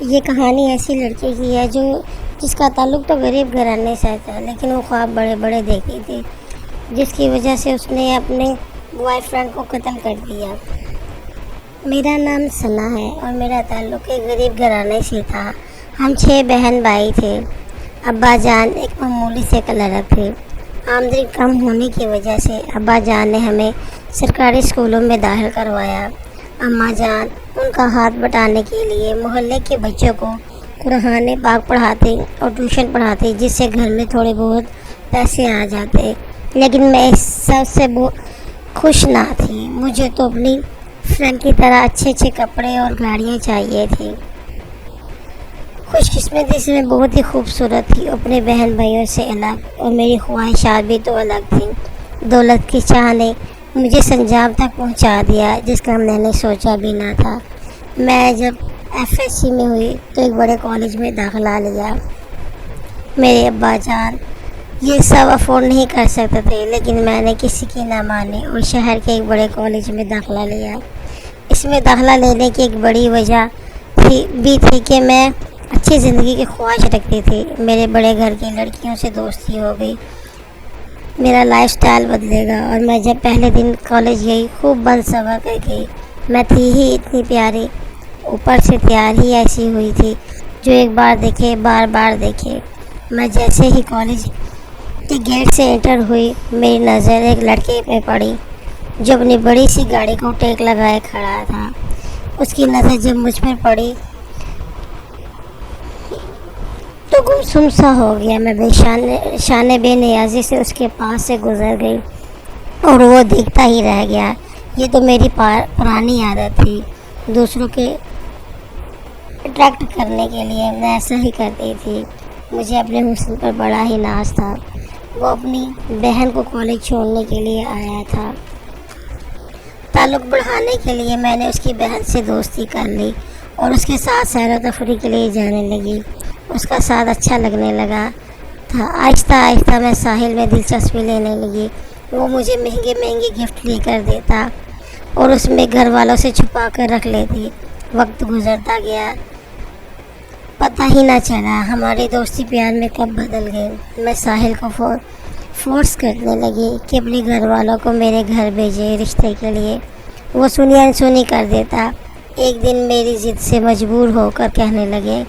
یہ کہانی ایسی لڑکی کی ہے جس کا تعلق تو غریب گھرانے سے تھا، لیکن وہ خواب بڑے بڑے دیکھتی تھی، جس کی وجہ سے اس نے اپنے بوائے فرینڈ کو قتل کر دیا۔ میرا نام ثنا ہے اور میرا تعلق ایک غریب گھرانے سے تھا۔ ہم 6 بہن بھائی تھے۔ ابا جان ایک معمولی سے کلرک تھے۔ آمدنی کم ہونے کی وجہ سے ابا جان نے ہمیں سرکاری اسکولوں میں داخل کروایا۔ اماں جان ان کا ہاتھ بٹانے کے لیے محلے کے بچوں کو قرآن پاک پڑھاتے اور ٹیوشن پڑھاتے، جس سے گھر میں تھوڑے بہت پیسے آ جاتے، لیکن میں اس سب سے خوش نہ تھی۔ مجھے تو اپنی فرینڈ کی طرح اچھے اچھے کپڑے اور گاڑیاں چاہیے تھی۔ خوش قسمتی سے میں بہت ہی خوبصورت تھی، اپنے بہن بھائیوں سے الگ، اور میری خواہشات بھی تو الگ تھیں۔ دولت کی چاہ نے مجھے سنجاب تک پہنچا دیا، جس کا میں نے سوچا بھی نہ تھا۔ میں جب FSC میں ہوئی تو ایک بڑے کالج میں داخلہ لیا۔ میرے ابا جان یہ سب افورڈ نہیں کر سکتے تھے، لیکن میں نے کسی کی نہ مانی اور شہر کے ایک بڑے کالج میں داخلہ لیا۔ اس میں داخلہ لینے کی ایک بڑی وجہ بھی تھی کہ میں اچھی زندگی کی خواہش رکھتی تھی۔ میرے بڑے گھر کی لڑکیوں سے دوستی ہو گئی، میرا لائف سٹائل بدلے گا، اور میں جب پہلے دن کالج گئی خوب بن سنور کر گئی۔ میں تھی ہی اتنی پیاری، اوپر سے تیار ہی ایسی ہوئی تھی جو ایک بار دیکھے بار بار دیکھے۔ میں جیسے ہی کالج کے گیٹ سے انٹر ہوئی، میری نظر ایک لڑکے پہ پڑی جو اپنی بڑی سی گاڑی کو ٹیک لگائے کھڑا تھا۔ اس کی نظر جب مجھ پر پڑی تو گمسم سا ہو گیا۔ میں شان بے نیازی سے اس کے پاس سے گزر گئی اور وہ دیکھتا ہی رہ گیا۔ یہ تو میری پرانی عادت تھی، دوسروں کے اٹریکٹ کرنے کے لیے میں ایسا ہی کرتی تھی۔ مجھے اپنے حسن پر بڑا ہی ناز تھا۔ وہ اپنی بہن کو کالج چھوڑنے کے لیے آیا تھا۔ تعلق بڑھانے کے لیے میں نے اس کی بہن سے دوستی کر لی اور اس کے ساتھ سیر و تفریح کے لیے جانے لگی۔ اس کا ساتھ اچھا لگنے لگا تھا۔ آہستہ آہستہ میں ساحل میں دلچسپی لینے لگی۔ وہ مجھے مہنگے مہنگے گفٹ لے کر دیتا اور اس میں گھر والوں سے چھپا کر رکھ لیتی۔ وقت گزرتا گیا، پتہ ہی نہ چلا ہماری دوستی پیار میں کب بدل گئی۔ میں ساحل کو فورس کرنے لگی کہ اپنے گھر والوں کو میرے گھر بھیجے رشتے کے لیے۔ وہ سنی انسنی کر دیتا۔ ایک دن میری ضد سے مجبور ہو کر کہنے لگے،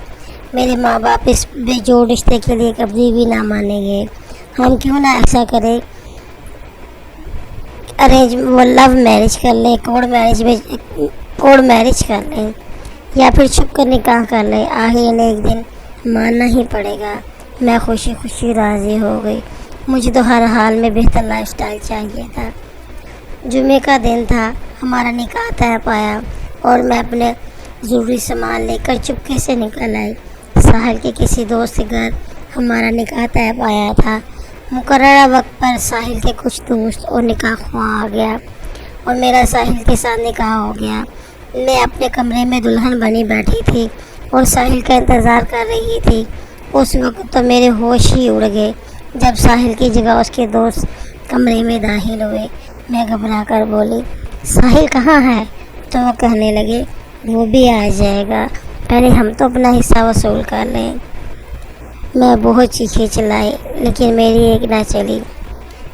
میرے ماں باپ اس بے جوڑ رشتے کے لیے کبھی بھی نہ مانیں گے، ہم کیوں نہ ایسا کریں، لو میرج کر لیں، کوڑ میرج کر لیں، یا پھر چھپ کر نکاح کر لیں، آخر انہیں ایک دن ماننا ہی پڑے گا۔ میں خوشی خوشی راضی ہو گئی۔ مجھے تو ہر حال میں بہتر لائف سٹائل چاہیے تھا۔ جمعے کا دن تھا، ہمارا نکاح طے پایا اور میں اپنے ضروری سامان لے کر چپکے سے نکل آئی۔ ساحل کے کسی دوست کے گھر ہمارا نکاح طے پایا تھا۔ مقررہ وقت پر ساحل کے کچھ دوست اور نکاح خواہ آ گیا اور میرا ساحل کے ساتھ نکاح ہو گیا۔ میں اپنے کمرے میں دلہن بنی بیٹھی تھی اور ساحل کا انتظار کر رہی تھی۔ اس وقت تو میرے ہوش ہی اڑ گئے جب ساحل کی جگہ اس کے دوست کمرے میں داخل ہوئے۔ میں گھبرا کر بولی، ساحل کہاں ہے؟ تو وہ کہنے لگے، وہ بھی آ جائے گا، پہلے ہم تو اپنا حصہ وصول کر لیں۔ میں بہت چیخیں چلائی لیکن میری ایک نہ چلی۔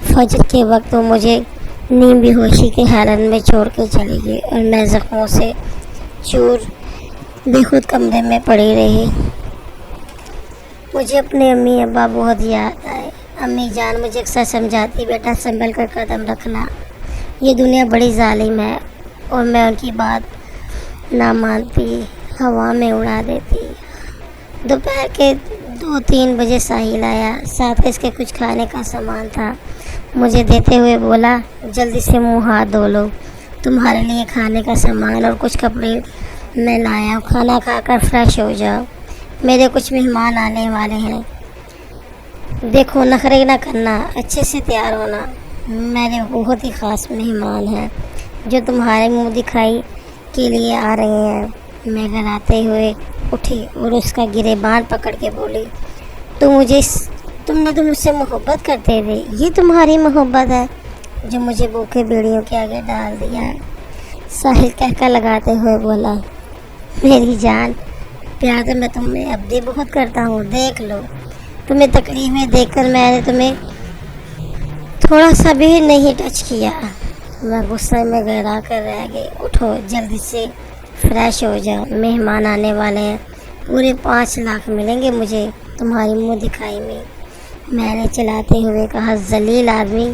فجر کے وقت وہ مجھے نیم بے ہوشی کے حالت میں چھوڑ کے چلی گئی اور میں زخموں سے چور بے خود کمرے میں پڑی رہی۔ مجھے اپنے امی ابا بہت یاد آئے۔ امی جان مجھے اکثر سمجھاتی، بیٹا سنبھل کر قدم رکھنا، یہ دنیا بڑی ظالم ہے، اور میں ان کی بات نہ مانتی، ہوا میں اڑا دیتی۔ دوپہر کے 2-3 بجے ساحل آیا، ساتھ اس کے کچھ کھانے کا سامان تھا۔ مجھے دیتے ہوئے بولا، جلدی سے منہ ہاتھ دھو لو، تمہارے لیے کھانے کا سامان اور کچھ کپڑے میں لایا، کھانا کھا کر فریش ہو جاؤ، میرے کچھ مہمان آنے والے ہیں، دیکھو نخرے نہ کرنا، اچھے سے تیار ہونا، میرے بہت ہی خاص مہمان ہیں جو تمہارے منہ دکھائی کے لیے آ رہے ہیں۔ میں گھر آتے ہوئے اٹھی اور اس کا گریبان پکڑ کے بولی، تم نے تو مجھ سے محبت کرتے تھے، یہ تمہاری محبت ہے جو مجھے بھوکے بیڑیوں کے آگے ڈال دیا۔ ساحل کہکا لگاتے ہوئے بولا، میری جان پیار تو میں تمہیں اب بھی بہت کرتا ہوں، دیکھ لو، تمہیں تکلیف میں دیکھ کر میں نے تمہیں تھوڑا سا بھی نہیں ٹچ کیا۔ میں غصے میں گھبرا کر رہ گئی۔ اٹھو جلدی سے فریش ہو جاؤ، مہمان آنے والے ہیں، پورے 5 لاکھ ملیں گے مجھے تمہاری منہ دکھائی میں نے چلاتے ہوئے کہا، ذلیل آدمی،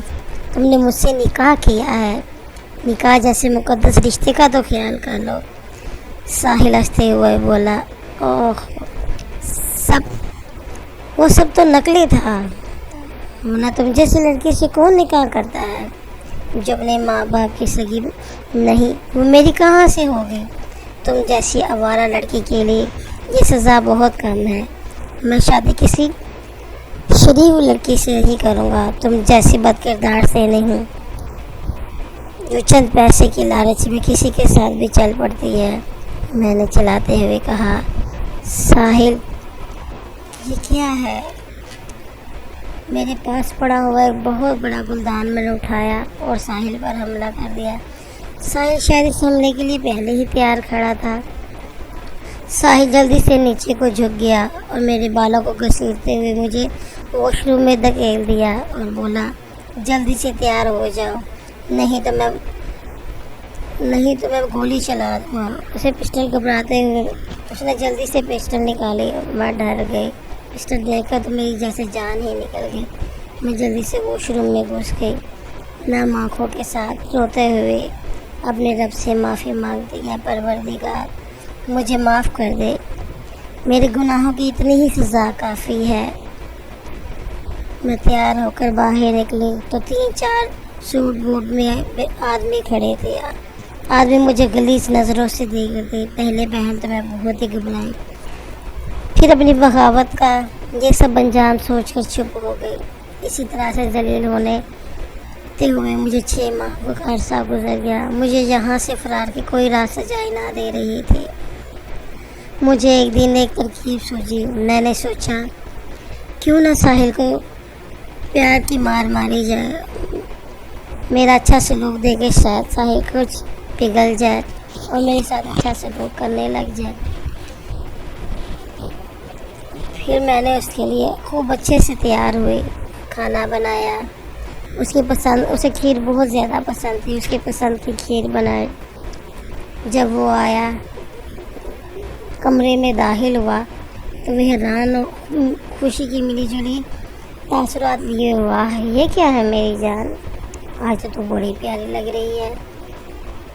تم نے مجھ سے نکاح کیا ہے، نکاح جیسے مقدس رشتے کا تو خیال کر لو۔ ساحل ہنستے ہوئے بولا، اوہ وہ سب تو نقلی تھا، ورنہ تم جیسے لڑکی سے کون نکاح کرتا ہے جو اپنے ماں باپ کی سگی نہیں؟ وہ میری کہاں سے ہوگی؟ تم جیسی آوارہ لڑکی کے لیے یہ سزا بہت کم ہے۔ میں شادی کسی شریف لڑکی سے نہیں کروں گا، تم جیسی بد کردار سے نہیں جو چند پیسے کی لالچ میں کسی کے ساتھ بھی چل پڑتی ہے۔ میں نے چلاتے ہوئے کہا، ساحل یہ کیا ہے؟ میرے پاس پڑا ہوا ایک بہت بڑا گلدان میں نے اٹھایا اور ساحل پر حملہ کر دیا۔ ساحل شاید اس حملے کے لیے پہلے ہی تیار کھڑا تھا۔ ساحل جلدی سے نیچے کو جھک گیا اور میرے بالوں کو گھسیٹتے ہوئے مجھے واش روم میں دھکیل دیا اور بولا، جلدی سے تیار ہو جاؤ، نہیں تو میں گولی چلا دوں گا۔ اسے پسٹل گھبراتے ہوئے اس نے جلدی سے پسٹل نکالی اور میں ڈر گئی۔ پسٹل دیکھ کر تو میری جیسے جان ہی نکل گئی۔ میں جلدی سے واش روم میں گھس گئی، نم آنکھوں کے ساتھ روتے ہوئے اپنے رب سے معافی مانگتی ہے، پروردگار مجھے معاف کر دے، میرے گناہوں کی اتنی ہی سزا کافی ہے۔ میں تیار ہو کر باہر نکلی تو 3-4 سوٹ بوٹ میں آدمی کھڑے تھے۔ آدمی مجھے غلیظ نظروں سے دیکھ رہے تھے۔ پہلے پہل تو میں بہت ہی گھبرائی، پھر اپنی بغاوت کا یہ سب انجام سوچ کر چپ ہو گئی۔ اسی طرح سے ذلیل ہونے ہوئے مجھے 6 ماہ کا عرصہ گزر گیا۔ مجھے یہاں سے فرار کی کوئی راہ سجائی نہ دے رہی تھی۔ مجھے ایک دن ایک ترکیب سوچی۔ میں نے سوچا کیوں نہ ساحل کو پیار کی مار ماری جائے، میرا اچھا سلوک دے کے شاید ساحل کچھ پگھل جائے اور میرے ساتھ اچھا سلوک کرنے لگ جائے۔ پھر میں نے اس کے لیے خوب اچھے سے تیار ہوئی، کھانا بنایا۔ اسے کھیر بہت زیادہ پسند تھی، اس کی پسند کی کھیر بنائی۔ جب وہ آیا، کمرے میں داخل ہوا تو وہ حیران اور خوشی کی ملی جلی تاثرات لیے ہوا ہے، یہ کیا ہے میری جان، آج تو بڑی پیاری لگ رہی ہے،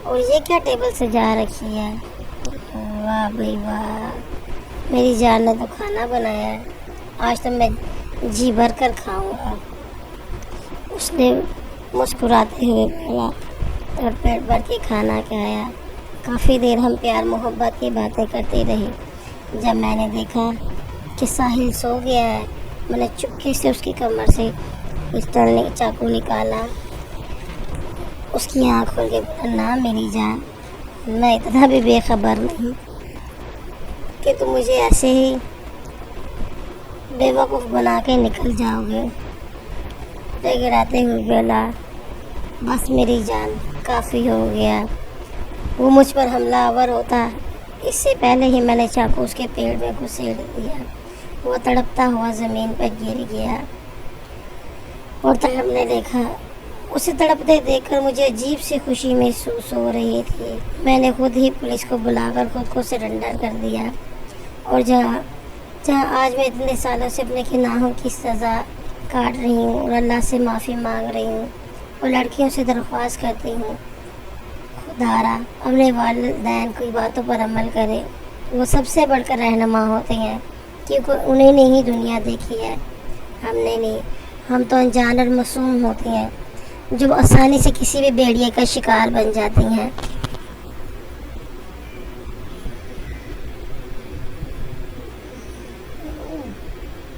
اور یہ کیا ٹیبل سجا رکھی ہے، واہ بھائی واہ، میری جان نے تو کھانا بنایا ہے، آج تو میں جی بھر کر کھاؤں گا۔ اس نے مسکراتے ہوئے بولا اور پیٹ بھر کے کھانا کھایا۔ کافی دیر ہم پیار محبت کی باتیں کرتے رہے۔ جب میں نے دیکھا کہ ساحل سو گیا ہے، میں نے چپکے سے اس کی کمر سے پسٹل نے چاقو نکالا۔ اس کی آنکھ کھل کے بولا، نہ میری جان، میں اتنا بھی بے خبر نہیں کہ تم مجھے ایسے ہی بے وقوف بنا کے نکل جاؤ گے۔ گراتے ہوئے بولا، بس میری جان، کافی ہو گیا۔ وہ مجھ پر حملہ آور ہوتا، اس سے پہلے ہی میں نے چاقو اس کے پیٹ میں گھسیڑ دیا۔ وہ تڑپتا ہوا زمین پر گر گیا اور تڑپنے دیکھا۔ اسے تڑپتے دیکھ کر مجھے عجیب سی خوشی محسوس ہو رہی تھی۔ میں نے خود ہی پولیس کو بلا کر خود کو سرنڈر کر دیا، اور جہاں آج میں اتنے سالوں سے اپنے گناہوں کی سزا کاٹ رہی ہوں اور اللہ سے معافی مانگ رہی ہوں اور لڑکیوں سے درخواست کرتی ہوں، خدارا اپنے والدین کی باتوں پر عمل کرے، وہ سب سے بڑھ کر رہنما ہوتے ہیں، کیونکہ انہیں نے ہی دنیا دیکھی ہے، ہم نے نہیں۔ ہم تو انجان اور معصوم ہوتے ہیں جو آسانی سے کسی بھی بیڑیے کا شکار بن جاتی ہیں۔